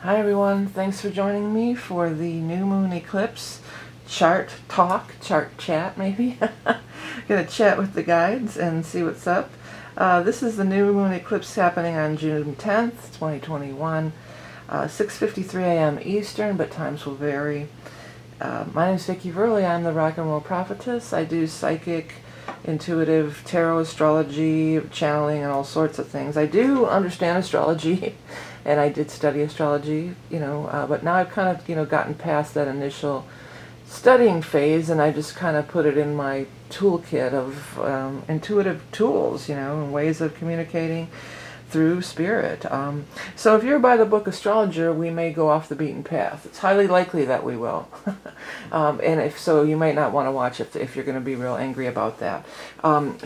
Hi everyone, thanks for joining me for the new moon eclipse chart chat maybe. Gonna chat with the guides and see what's up. This is the new moon eclipse happening on June 10th, 2021, 6:53 a.m. Eastern, but times will vary. My name is Vickieverlie. I'm the rock and roll prophetess. I do psychic, intuitive, tarot, astrology, channeling, and all sorts of things. I do understand astrology, and I did study astrology, but now I've kind of, gotten past that initial studying phase, and I just kind of put it in my toolkit of intuitive tools, and ways of communicating through spirit. So if you're by the book astrologer, we may go off the beaten path. It's highly likely that we will. And if so, you might not want to watch if you're going to be real angry about that.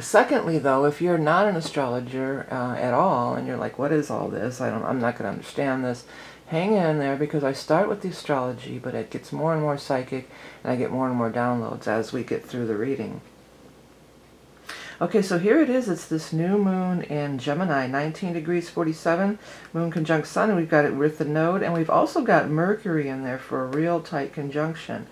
Secondly, though, if you're not an astrologer at all, and you're like, what is all this? I'm not going to understand this. Hang in there, because I start with the astrology, but it gets more and more psychic, and I get more and more downloads as we get through the reading. Okay, so here it is. It's this new moon in Gemini, 19 degrees 47, moon conjunct sun, and we've got it with the node, and we've also got Mercury in there for a real tight conjunction.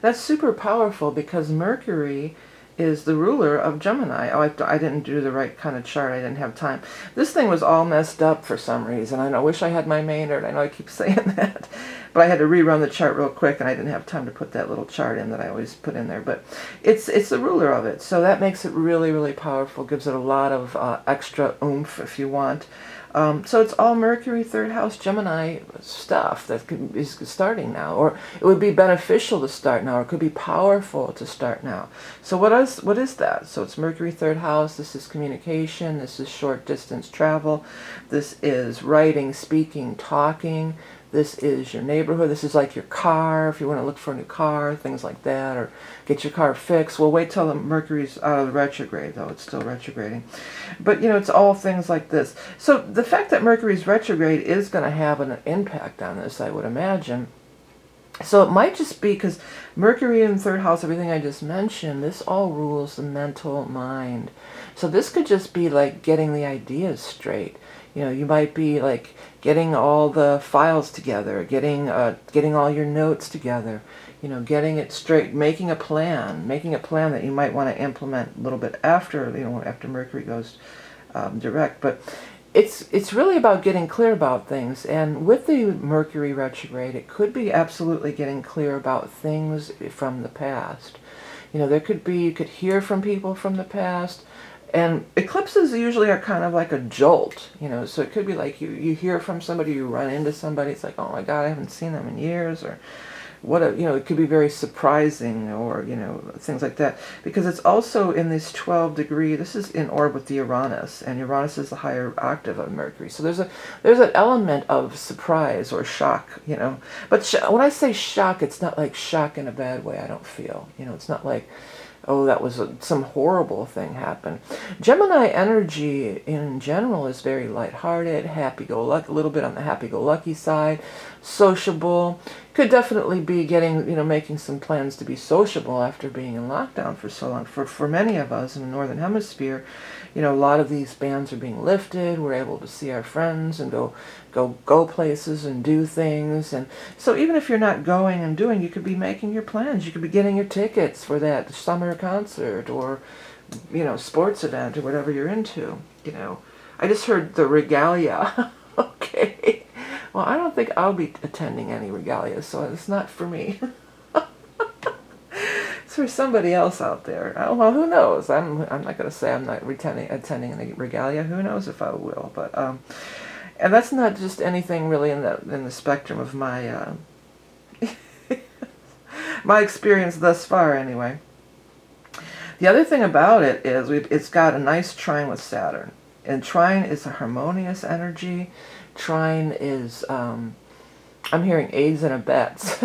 That's super powerful because Mercury is the ruler of Gemini. Oh, I didn't do the right kind of chart. I didn't have time. This thing was all messed up for some reason. I wish I had my Maynard. I know I keep saying that. But I had to rerun the chart real quick, and I didn't have time to put that little chart in that I always put in there. But it's the ruler of it. So that makes it really, really powerful. Gives it a lot of extra oomph, if you want. So it's all Mercury, third house, Gemini stuff that is starting now. Or it would be beneficial to start now, or it could be powerful to start now. So what is that? So it's Mercury, third house. This is communication. This is short distance travel. This is writing, speaking, talking. This is your neighborhood. This is like your car, if you want to look for a new car, things like that, or get your car fixed. Well, wait till the Mercury's out of the retrograde, though. It's still retrograding. But, it's all things like this. So the fact that Mercury's retrograde is going to have an impact on this, I would imagine. So it might just be because Mercury in the third house, everything I just mentioned, this all rules the mental mind. So this could just be like getting the ideas straight. You might be like getting all the files together, getting all your notes together, getting it straight, making a plan that you might want to implement a little bit after, after Mercury goes direct. But it's really about getting clear about things. And with the Mercury retrograde, it could be absolutely getting clear about things from the past. You could hear from people from the past. And eclipses usually are kind of like a jolt, so it could be like you hear from somebody, you run into somebody, it's like, oh my God, I haven't seen them in years, or it could be very surprising, or, things like that. Because it's also in this 12 degree, this is in orb with the Uranus, and Uranus is the higher octave of Mercury. So there's an element of surprise or shock, But when I say shock, it's not like shock in a bad way, I don't feel. It's not like, oh, that was some horrible thing happened. Gemini energy in general is very lighthearted, happy-go-lucky, a little bit on the happy-go-lucky side, sociable. Could definitely be getting, making some plans to be sociable after being in lockdown for so long. For many of us in the Northern Hemisphere, a lot of these bans are being lifted. We're able to see our friends and go places and do things. And so even if you're not going and doing, you could be making your plans. You could be getting your tickets for that summer concert or, sports event or whatever you're into. I just heard the regalia. Okay. Well, I don't think I'll be attending any regalia, so it's not for me. It's for somebody else out there. Oh, well, who knows? I'm not going to say I'm not attending any regalia. Who knows if I will? But and that's not just anything really in the spectrum of my my experience thus far, anyway. The other thing about it is it's got a nice trine with Saturn, and trine is a harmonious energy. Trine is, I'm hearing aids and abets.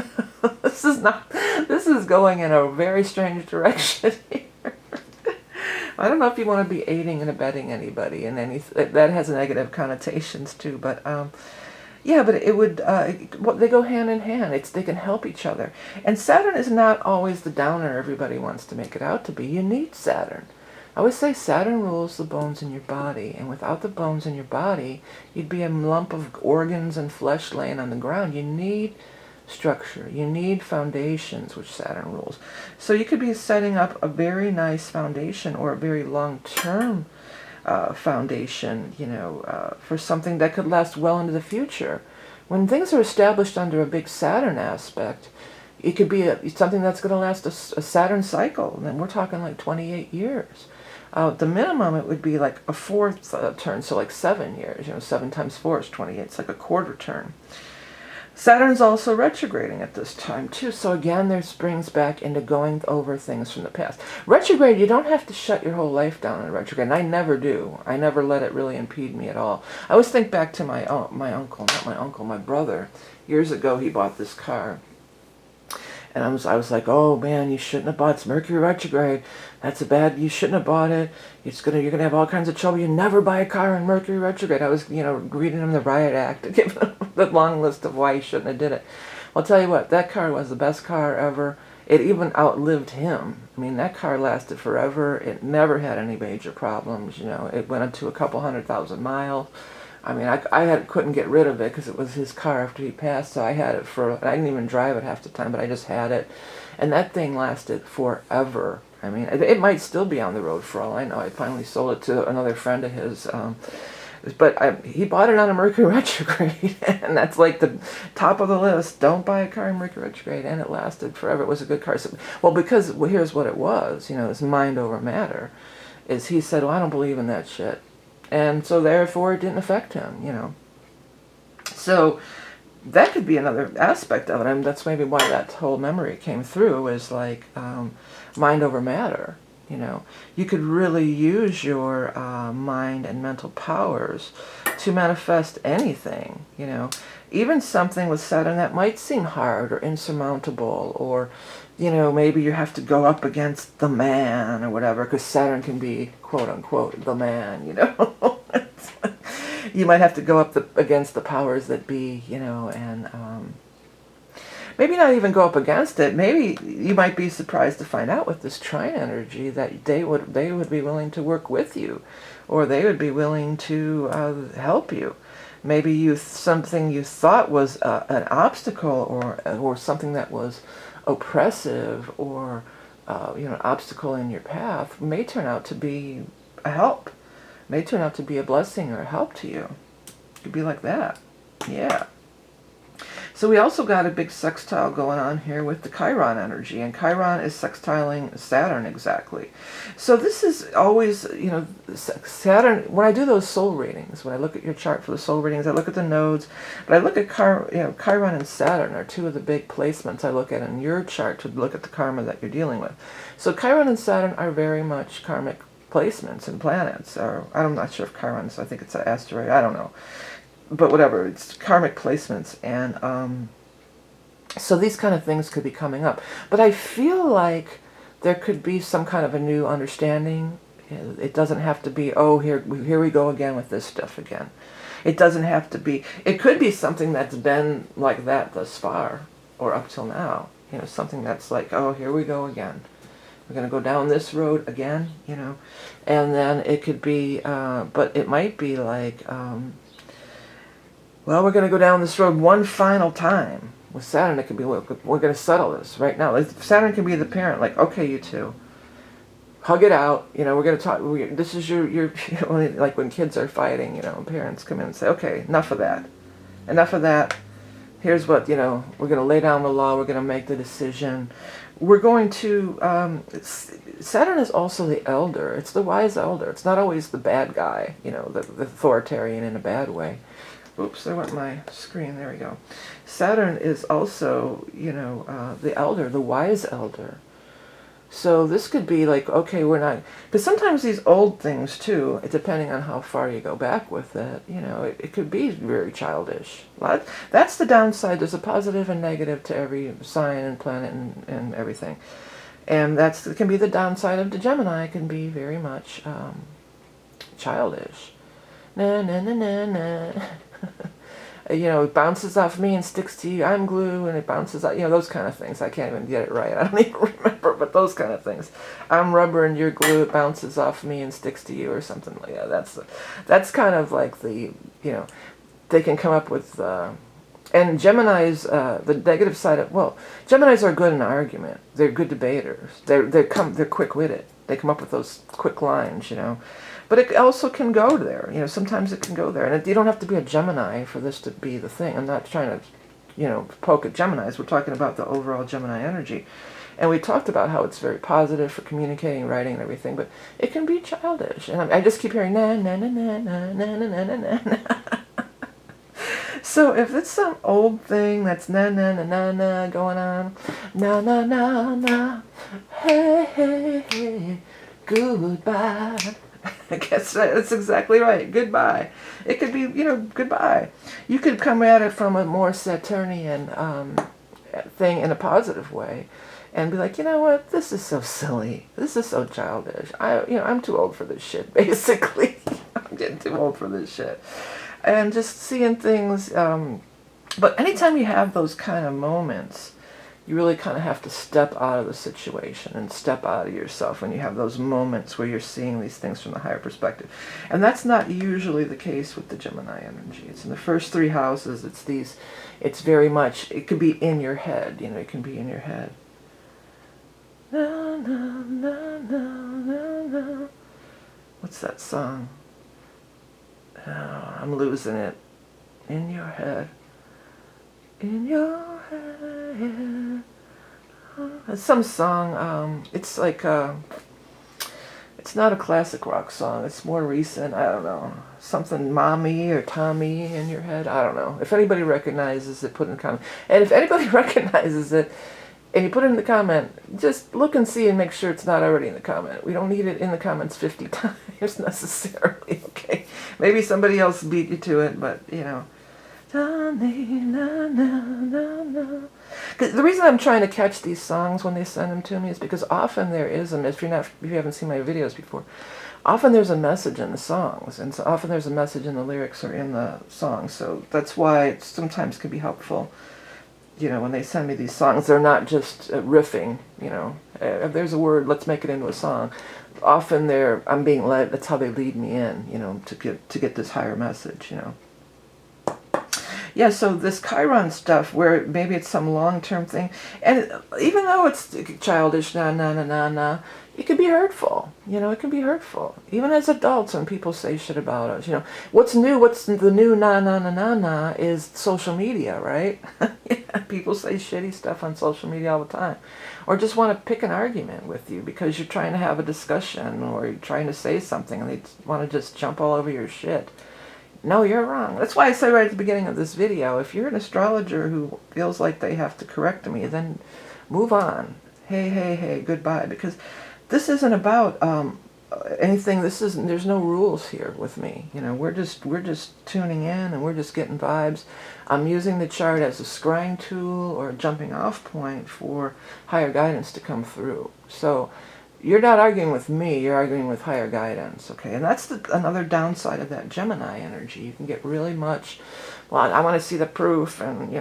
This is going in a very strange direction here. I don't know if you want to be aiding and abetting anybody, and that has negative connotations too, but yeah, but it would, they go hand in hand. They can help each other. And Saturn is not always the downer everybody wants to make it out to be. You need Saturn. I always say Saturn rules the bones in your body, and without the bones in your body, you'd be a lump of organs and flesh laying on the ground. You need structure. You need foundations, which Saturn rules. So you could be setting up a very nice foundation or a very long-term foundation, for something that could last well into the future. When things are established under a big Saturn aspect, it could be something that's going to last a Saturn cycle, and we're talking like 28 years. The minimum, it would be like a fourth turn, so like 7 years. 7 times 4 is 28. It's like a quarter turn. Saturn's also retrograding at this time too, so again, this brings back into going over things from the past. Retrograde, you don't have to shut your whole life down in retrograde, and I never do. I never let it really impede me at all. I always think back to my my brother. Years ago, he bought this car. And I was like, oh man, you shouldn't have bought it. It's Mercury retrograde. That's you shouldn't have bought it. You're gonna have all kinds of trouble. You never buy a car in Mercury retrograde. I was, reading him the Riot Act to give him the long list of why he shouldn't have did it. I'll tell you what, that car was the best car ever. It even outlived him. I mean, that car lasted forever. It never had any major problems. It went up to a couple 100,000 miles. I mean, I couldn't get rid of it because it was his car after he passed, so I had it I didn't even drive it half the time, but I just had it. And that thing lasted forever. I mean, it might still be on the road for all I know. I finally sold it to another friend of his, but he bought it on a Mercury retrograde, and that's like the top of the list. Don't buy a car in Mercury retrograde, and it lasted forever. It was a good car. So, because here's what it was, this mind over matter, is he said, well, I don't believe in that shit. And so therefore it didn't affect him, So that could be another aspect of it. I mean, that's maybe why that whole memory came through, is like mind over matter. You could really use your mind and mental powers to manifest anything, even something with Saturn that might seem hard or insurmountable, or maybe you have to go up against the man or whatever, because Saturn can be, quote unquote, the man, You might have to go up against the powers that be, and maybe not even go up against it. Maybe you might be surprised to find out with this trine energy that they would be willing to work with you, or they would be willing to help you. Maybe something you thought was an obstacle, or something that was oppressive, or an obstacle in your path, may turn out to be a help, may turn out to be a blessing or a help to you. It could be like that. Yeah. So we also got a big sextile going on here with the Chiron energy, and Chiron is sextiling Saturn exactly. So this is always, Saturn, when I do those soul readings, when I look at your chart for the soul readings, I look at the nodes, but I look at Chiron and Saturn are two of the big placements I look at in your chart to look at the karma that you're dealing with. So Chiron and Saturn are very much karmic placements and planets, or I'm not sure if Chiron, so I think it's an asteroid, I don't know. But whatever, it's karmic placements, and so these kind of things could be coming up. But I feel like there could be some kind of a new understanding. It doesn't have to be, oh, here we go again with this stuff again. It doesn't have to be. It could be something that's been like that thus far, or up till now. Something that's like, oh, here we go again. We're going to go down this road again, And then it could be, but it might be like, well, we're going to go down this road one final time. With Saturn, it could be, look, we're going to settle this right now. Saturn can be the parent, like, okay, you two, hug it out. We're going to talk. This is your like when kids are fighting, parents come in and say, okay, enough of that. Enough of that. Here's what, we're going to lay down the law. We're going to make the decision. We're going to, Saturn is also the elder. It's the wise elder. It's not always the bad guy, the authoritarian in a bad way. Oops, there went my screen. There we go. Saturn is also, the elder, the wise elder. So this could be like, okay, we're not... Because sometimes these old things, too, depending on how far you go back with it, it could be very childish. That's the downside. There's a positive and negative to every sign and planet and everything. And it can be the downside of the Gemini. It can be very much childish. Na, na, na, na, na. It bounces off me and sticks to you. I'm glue, and it bounces out. Those kind of things. I can't even get it right. I don't even remember, but those kind of things. I'm rubber and you're glue. It bounces off me and sticks to you, or something like that. That's kind of like the, they can come up with. And Gemini's, the negative side of, Geminis are good in an argument. They're good debaters. They're quick-witted. They come up with those quick lines, But it also can go there. Sometimes it can go there. And you don't have to be a Gemini for this to be the thing. I'm not trying to, poke at Geminis. We're talking about the overall Gemini energy. And we talked about how it's very positive for communicating, writing, and everything. But it can be childish. And I just keep hearing na na na na na na na na na na. So if it's some old thing that's na na na na na going on, na na na na, hey hey hey, goodbye. I guess that's exactly right. Goodbye. It could be, goodbye. You could come at it from a more Saturnian thing in a positive way, and be like, you know what? This is so silly. This is so childish. I'm too old for this shit. Basically, I'm getting too old for this shit. And just seeing things, but anytime you have those kind of moments, you really kind of have to step out of the situation and step out of yourself when you have those moments where you're seeing these things from a higher perspective. And that's not usually the case with the Gemini energy. It's in the first 3 houses. It's very much, it could be in your head, it can be in your head. Na, na, na, na, na, na. What's that song? Oh, I'm losing it. In your head. In your head. It's some song. It's like it's not a classic rock song. It's more recent. I don't know. Something Mommy or Tommy in your head. I don't know. If anybody recognizes it, put it in the comment. And if anybody recognizes it, and you put it in the comment, just look and see and make sure it's not already in the comment. We don't need it in the comments 50 times necessarily, okay? Maybe somebody else beat you to it, but, The reason I'm trying to catch these songs when they send them to me is because often there is if you haven't seen my videos before, often there's a message in the songs, and so often there's a message in the lyrics or in the songs, so that's why it sometimes can be helpful. When they send me these songs, they're not just riffing, if there's a word, let's make it into a song. Often I'm being led, that's how they lead me in, to get this higher message, Yeah, so this Chiron stuff, where maybe it's some long-term thing, and even though it's childish, it can be hurtful. It can be hurtful. Even as adults, when people say shit about us, what's new, what's the new na is social media, right? Yeah, people say shitty stuff on social media all the time. Or just want to pick an argument with you because you're trying to have a discussion or you're trying to say something and they want to just jump all over your shit. No, you're wrong. That's why I say right at the beginning of this video, if you're an astrologer who feels like they have to correct me, then move on. Hey, goodbye. Because this isn't about anything. There's no rules here with me. We're just tuning in and we're just getting vibes. I'm using the chart as a scrying tool or a jumping off point for higher guidance to come through. So you're not arguing with me, you're arguing with higher guidance, okay? And that's another downside of that Gemini energy. You can get really much, well, I want to see the proof, and,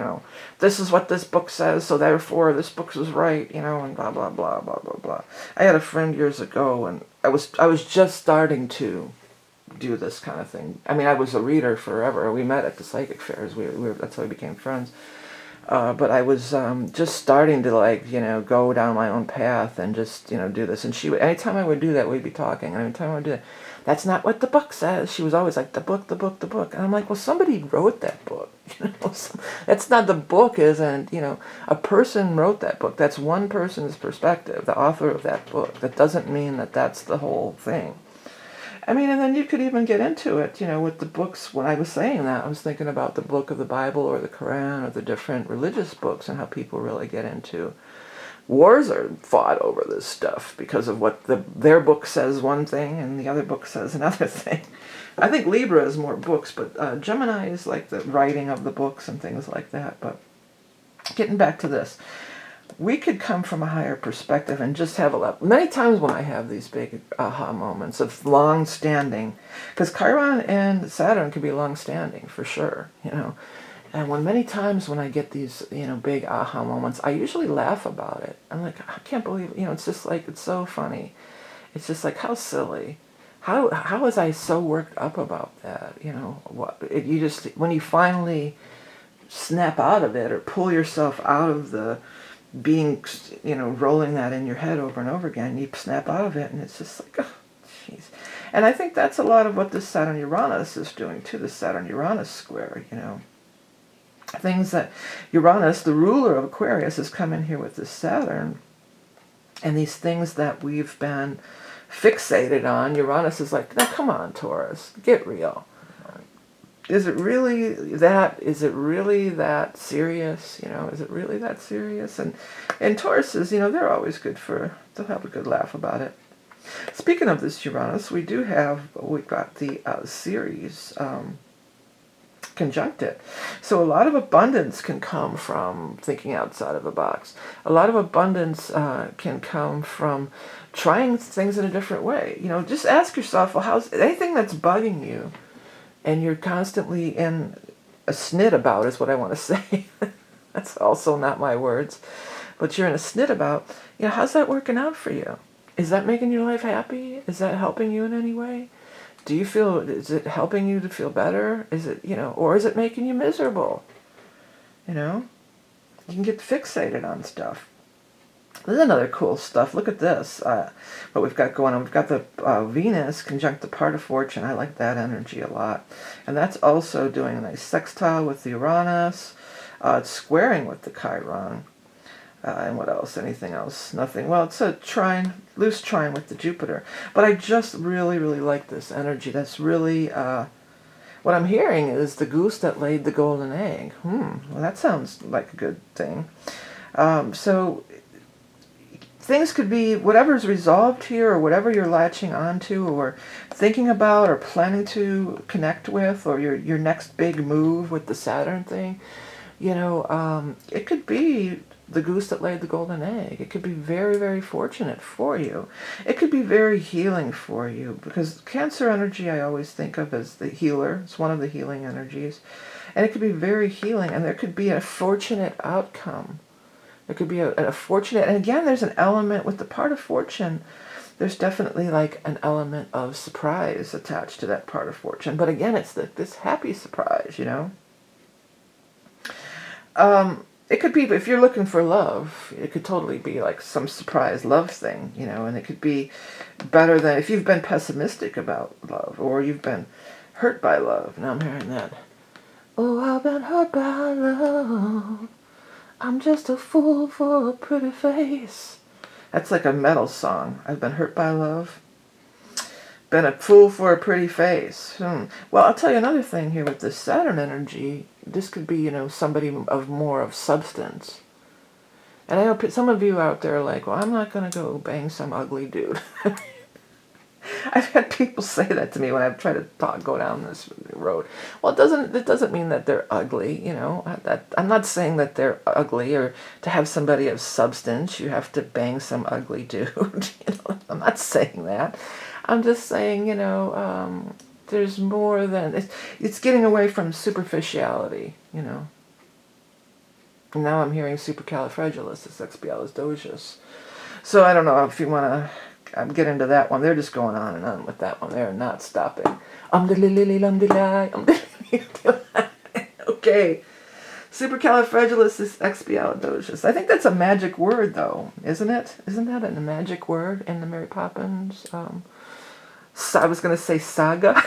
this is what this book says, so therefore this book is right, and blah, blah, blah, blah, blah, blah. I had a friend years ago, and I was just starting to do this kind of thing. I mean, I was a reader forever. We met at the psychic fairs. That's how we became friends. But I was just starting to go down my own path and just do this. And she would, anytime I would do that, we'd be talking. And anytime I would do that, that's not what the book says. She was always like, the book. And I'm like, well, somebody wrote that book. That's not, the book isn't. A person wrote that book. That's one person's perspective, the author of that book. That doesn't mean that that's the whole thing. I mean, and then you could even get into it, with the books. When I was saying that, I was thinking about the book of the Bible or the Quran or the different religious books and how people really get into. Wars are fought over this stuff because of what their book says one thing and the other book says another thing. I think Libra is more books, but Gemini is like the writing of the books and things like that. But getting back to this. We could come from a higher perspective and just have many times when I have these big aha moments of long-standing, because Chiron and Saturn can be long-standing for sure, And many times when I get these, big aha moments, I usually laugh about it. I'm like, I can't believe, it's just like, it's so funny. It's just like, how silly. How was I so worked up about that? You just, when you finally snap out of it or pull yourself out of the being, rolling that in your head over and over again, you snap out of it and it's just like, oh, jeez. And I think that's a lot of what this Saturn-Uranus is doing too, the Saturn-Uranus square, Things that Uranus, the ruler of Aquarius, has come in here with this Saturn, and these things that we've been fixated on, Uranus is like, now come on, Taurus, get real. Is it really that? Is it really that serious? Is it really that serious? And Tauruses, they're always they'll have a good laugh about it. Speaking of this Uranus, we've got the Ceres conjunct it. So a lot of abundance can come from thinking outside of the box. A lot of abundance can come from trying things in a different way. Just ask yourself, well, how's anything that's bugging you and you're constantly in a snit about, is what I want to say. That's also not my words. But you're in a snit about, how's that working out for you? Is that making your life happy? Is that helping you in any way? Is it helping you to feel better? Is it, or is it making you miserable? You can get fixated on stuff. There's another cool stuff. Look at this. What we've got going on. We've got the Venus conjunct the part of fortune. I like that energy a lot. And that's also doing a nice sextile with the Uranus. It's squaring with the Chiron. And what else? Anything else? Nothing. Well, it's a trine, loose trine with the Jupiter. But I just really, really like this energy. That's really, what I'm hearing is the goose that laid the golden egg. Well, that sounds like a good thing. So things could be whatever's resolved here, or whatever you're latching onto or thinking about or planning to connect with, or your next big move with the Saturn thing. It could be the goose that laid the golden egg. It could be very, very fortunate for you. It could be very healing for you, because Cancer energy I always think of as the healer. It's one of the healing energies. And it could be very healing, and there could be a fortunate outcome. There could be a fortunate, and again, there's an element with the part of fortune. There's definitely like an element of surprise attached to that part of fortune. But again, it's this happy surprise, It could be, if you're looking for love, it could totally be like some surprise love thing, and it could be better than if you've been pessimistic about love, or you've been hurt by love. Now I'm hearing that. Oh, I've been hurt by love. I'm just a fool for a pretty face. That's like a metal song. I've been hurt by love. Been a fool for a pretty face. Well, I'll tell you another thing here with this Saturn energy. This could be, somebody of more of substance. And I know some of you out there are like, well, I'm not going to go bang some ugly dude. I've had people say that to me when I've tried to go down this road. Well, it doesn't mean that they're ugly, I'm not saying that they're ugly, or to have somebody of substance, you have to bang some ugly dude. I'm not saying that. I'm just saying, there's more than, it's getting away from superficiality, And now I'm hearing supercalifragilisticexpialidocious. So I don't know if you want to get into that one. They're just going on and on with that one. They're not stopping. Okay. Supercalifragilisticexpialidocious. I think that's a magic word, though, isn't it? Isn't that a magic word in the Mary Poppins? I was going to say saga.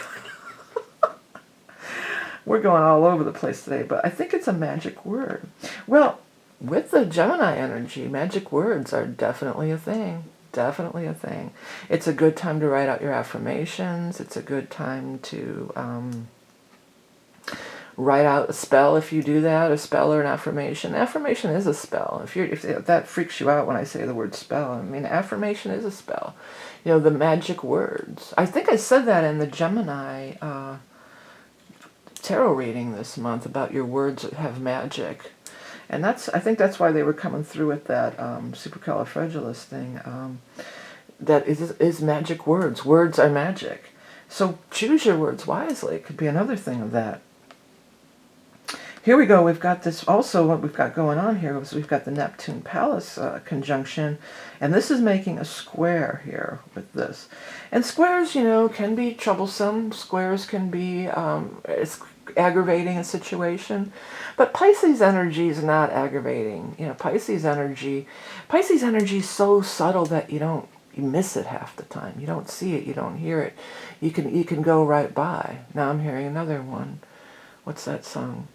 We're going all over the place today, but I think it's a magic word. Well, with the Gemini energy, magic words are definitely a thing. Definitely a thing. It's a good time to write out your affirmations. It's a good time to write out a spell if you do that, a spell or an affirmation. Affirmation is a spell. If that freaks you out when I say the word spell, I mean, affirmation is a spell. The magic words. I think I said that in the Gemini tarot reading this month about your words that have magic. And I think that's why they were coming through with that supercalifragilistic thing. That is magic words. Words are magic. So choose your words wisely. It could be another thing of that. Here we go. We've got this also, what we've got going on here is we've got the Neptune Pallas conjunction, and this is making a square here with this. And squares, you know, can be troublesome. Squares can be it's aggravating a situation, but Pisces energy is not aggravating. You know, Pisces energy is so subtle that you miss it half the time. You don't see it, you don't hear it. You can go right by. Now I'm hearing another one. What's that song?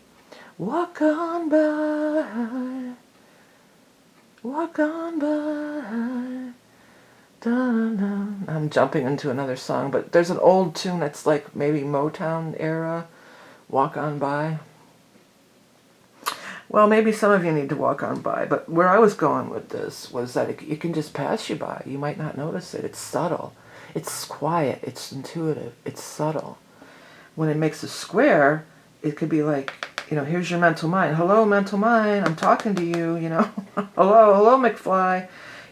Walk on by, walk on by. Dun, dun. I'm jumping into another song, but there's an old tune that's like maybe Motown era. Walk on by. Well, maybe some of you need to walk on by, but where I was going with this was that it can just pass you by. You might not notice it. It's subtle. It's quiet. It's intuitive. It's subtle. When it makes a square, it could be like, you know, here's your mental mind. Hello, mental mind. I'm talking to you, you know. Hello, McFly.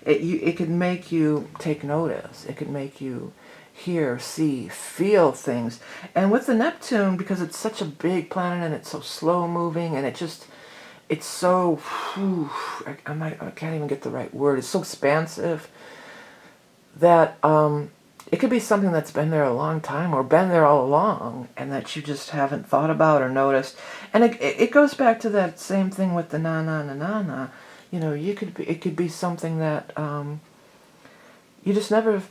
It could make you take notice. It could make you hear, see, feel things. And with the Neptune, because it's such a big planet and it's so slow moving and it's so, I can't even get the right word. It's so expansive that it could be something that's been there a long time or been there all along and that you just haven't thought about or noticed. And it goes back to that same thing with the na. You know, it could be something that you just never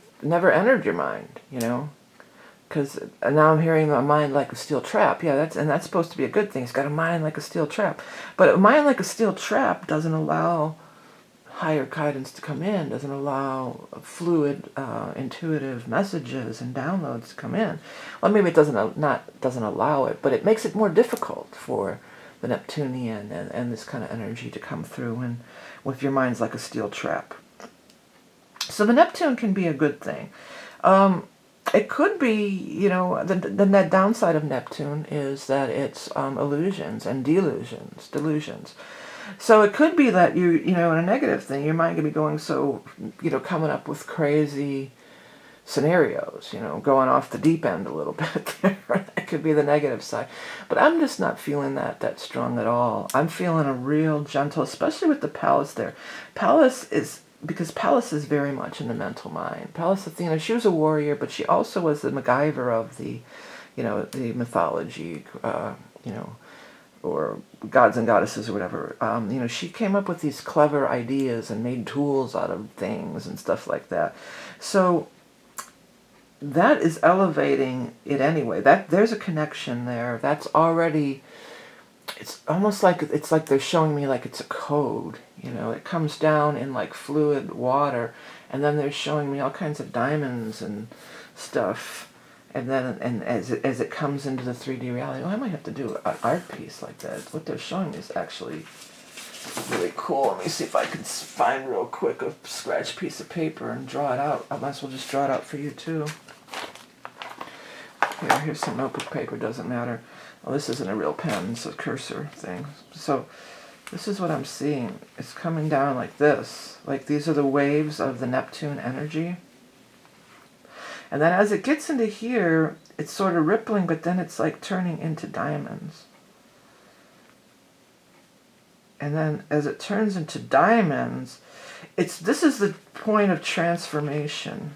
entered your mind, you know. Because now I'm hearing a mind like a steel trap. Yeah, that's supposed to be a good thing. It's got a mind like a steel trap. But a mind like a steel trap doesn't allow higher guidance to come in, doesn't allow fluid, intuitive messages and downloads to come in. Well, maybe it doesn't allow it, but it makes it more difficult for the Neptunian and this kind of energy to come through and with your mind's like a steel trap. So the Neptune can be a good thing. It could be, you know, the downside of Neptune is that it's illusions and delusions. So it could be that you know, in a negative thing, your mind could be going so, you know, coming up with crazy scenarios, you know, going off the deep end a little bit there. That could be the negative side. But I'm just not feeling that strong at all. I'm feeling a real gentle, especially with the Pallas there. Because Pallas is very much in the mental mind. Pallas Athena, she was a warrior, but she also was the MacGyver of the, you know, the mythology, you know, or gods and goddesses or whatever. You know, she came up with these clever ideas and made tools out of things and stuff like that. So that is elevating it anyway. There's a connection there. That's already, it's almost like, it's like they're showing me like it's a code. You know, it comes down in like fluid water, and then they're showing me all kinds of diamonds and stuff. And then, as it comes into the 3D reality, I might have to do an art piece like that. What they're showing me is actually really cool. Let me see if I can find real quick a scratch piece of paper and draw it out. I might as well just draw it out for you too. Here's some notebook paper, doesn't matter. Well, this isn't a real pen, it's a cursor thing. So this is what I'm seeing. It's coming down like this. Like these are the waves of the Neptune energy. And then as it gets into here, it's sort of rippling, but then it's like turning into diamonds. And then as it turns into diamonds, this is the point of transformation.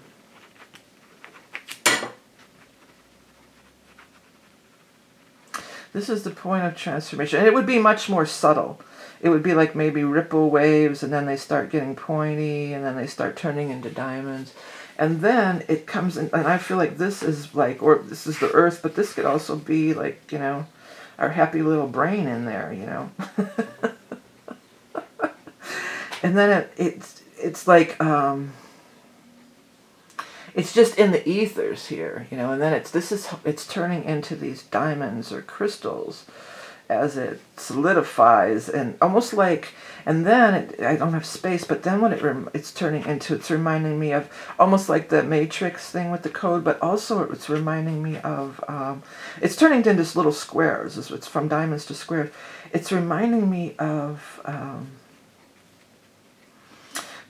This is the point of transformation. And it would be much more subtle. It would be like maybe ripple waves, and then they start getting pointy, and then they start turning into diamonds. And then it comes in, and I feel like this is like, or this is the earth, but this could also be like, you know, our happy little brain in there, you know. And then it's like, it's just in the ethers here, you know, and then it's turning into these diamonds or crystals as it solidifies, and almost like, and then I don't have space, but then when it's turning into, it's reminding me of almost like the Matrix thing with the code, but also it's reminding me of, it's turning into little squares. It's from diamonds to squares. It's reminding me of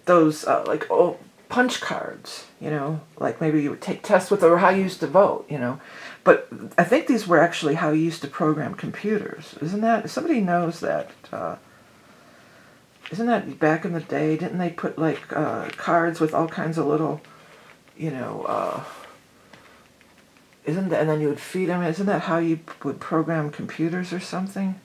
those like punch cards, you know, like maybe you would take tests with, or how you used to vote, you know. But I think these were actually how you used to program computers. Isn't that, somebody knows that, isn't that back in the day, didn't they put like cards with all kinds of little, you know, isn't that, and then you would feed them, isn't that how you would program computers or something?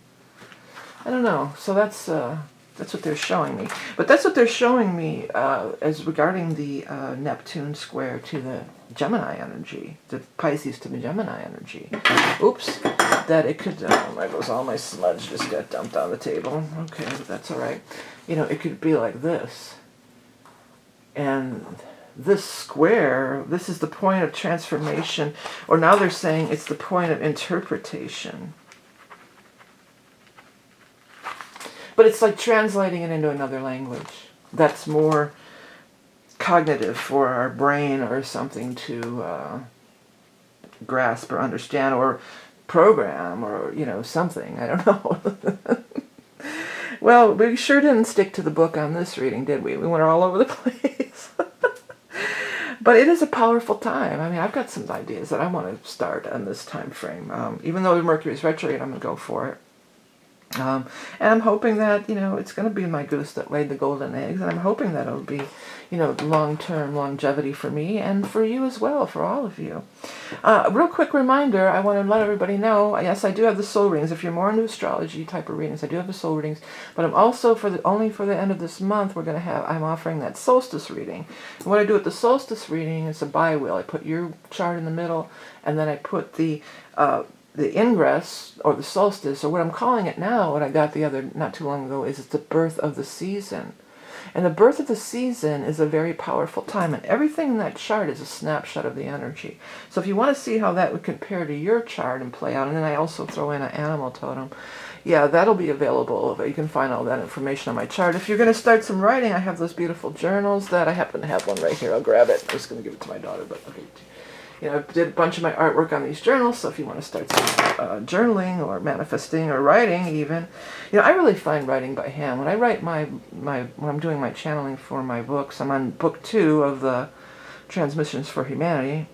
I don't know. So that's what they're showing me. But that's what they're showing me as regarding the Neptune square to the Gemini energy, the Pisces to the Gemini energy. Oops, that it could, there goes all my sludge just got dumped on the table. Okay, but that's all right. You know, it could be like this. And this square, this is the point of transformation, or now they're saying it's the point of interpretation. But it's like translating it into another language that's more cognitive for our brain or something to grasp or understand or program or, you know, something. I don't know. Well, we sure didn't stick to the book on this reading, did we? We went all over the place. But it is a powerful time. I mean, I've got some ideas that I want to start on this time frame. Even though the Mercury is retrograde, I'm going to go for it. And I'm hoping that, you know, it's going to be my goose that laid the golden eggs, and I'm hoping that it'll be, you know, long-term longevity for me and for you as well, for all of you. Real quick reminder, I want to let everybody know, yes, I do have the soul readings. If you're more into astrology type of readings, I do have the soul readings, but I'm also, only for the end of this month, I'm offering that solstice reading. And what I do with the solstice reading is a bi-wheel. I put your chart in the middle, and then I put the ingress, or the solstice, or what I'm calling it now, what I got not too long ago, is it's the birth of the season. And the birth of the season is a very powerful time, and everything in that chart is a snapshot of the energy. So if you want to see how that would compare to your chart and play out, and then I also throw in an animal totem, yeah, that'll be available. You can find all that information on my chart. If you're going to start some writing, I have those beautiful journals that I happen to have one right here. I'll grab it. I'm just going to give it to my daughter, but okay. You know, I did a bunch of my artwork on these journals, so if you want to start some journaling or manifesting or writing even, you know, I really find writing by hand. When I write when I'm doing my channeling for my books, I'm on book 2 of the Transmissions for Humanity,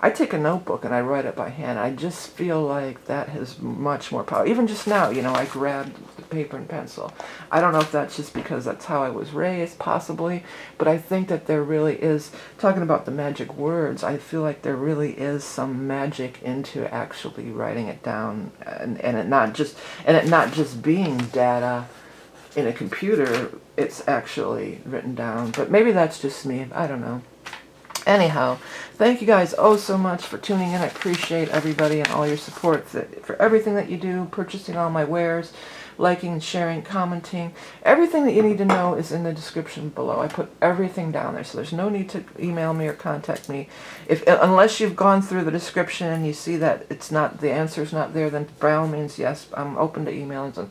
I take a notebook and I write it by hand. I just feel like that has much more power. Even just now, you know, I grabbed the paper and pencil. I don't know if that's just because that's how I was raised, possibly, but I think that there really is, talking about the magic words, I feel like there really is some magic into actually writing it down, and it not just being data in a computer. It's actually written down. But maybe that's just me. I don't know. Anyhow, thank you guys so much for tuning in. I appreciate everybody and all your support for everything that you do, purchasing all my wares, liking, sharing, commenting. Everything that you need to know is in the description below. I put everything down there, so there's no need to email me or contact me. Unless you've gone through the description and you see that it's not, the answer's not there, then by all means, yes, I'm open to emails.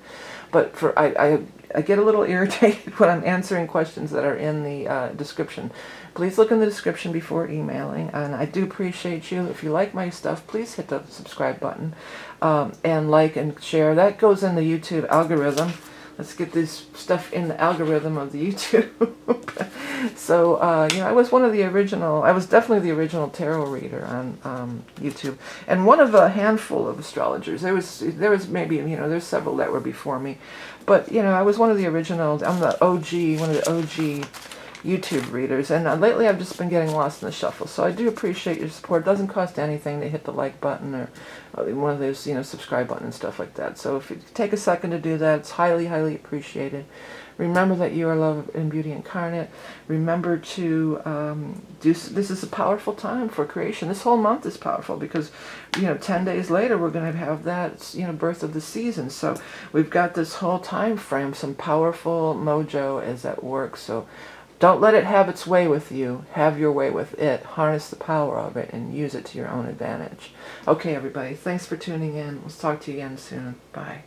But I get a little irritated when I'm answering questions that are in the description. Please look in the description before emailing, and I do appreciate you. If you like my stuff, please hit the subscribe button and like and share. That goes in the YouTube algorithm. Let's get this stuff in the algorithm of the YouTube. So, you know, I was definitely the original tarot reader on YouTube, and one of a handful of astrologers. There was maybe, you know, there's several that were before me, but, you know, I was one of the original. I'm the OG, one of the OG YouTube readers, and lately I've just been getting lost in the shuffle, so I do appreciate your support. It doesn't cost anything to hit the like button or one of those, you know, subscribe button and stuff like that. So if you take a second to do that, it's highly, highly appreciated. Remember that you are love and beauty incarnate. Remember to this is a powerful time for creation. This whole month is powerful because, you know, 10 days later we're going to have that, you know, birth of the season. So we've got this whole time frame. Some powerful mojo is at work. So don't let it have its way with you. Have your way with it. Harness the power of it and use it to your own advantage. Okay, everybody. Thanks for tuning in. We'll talk to you again soon. Bye.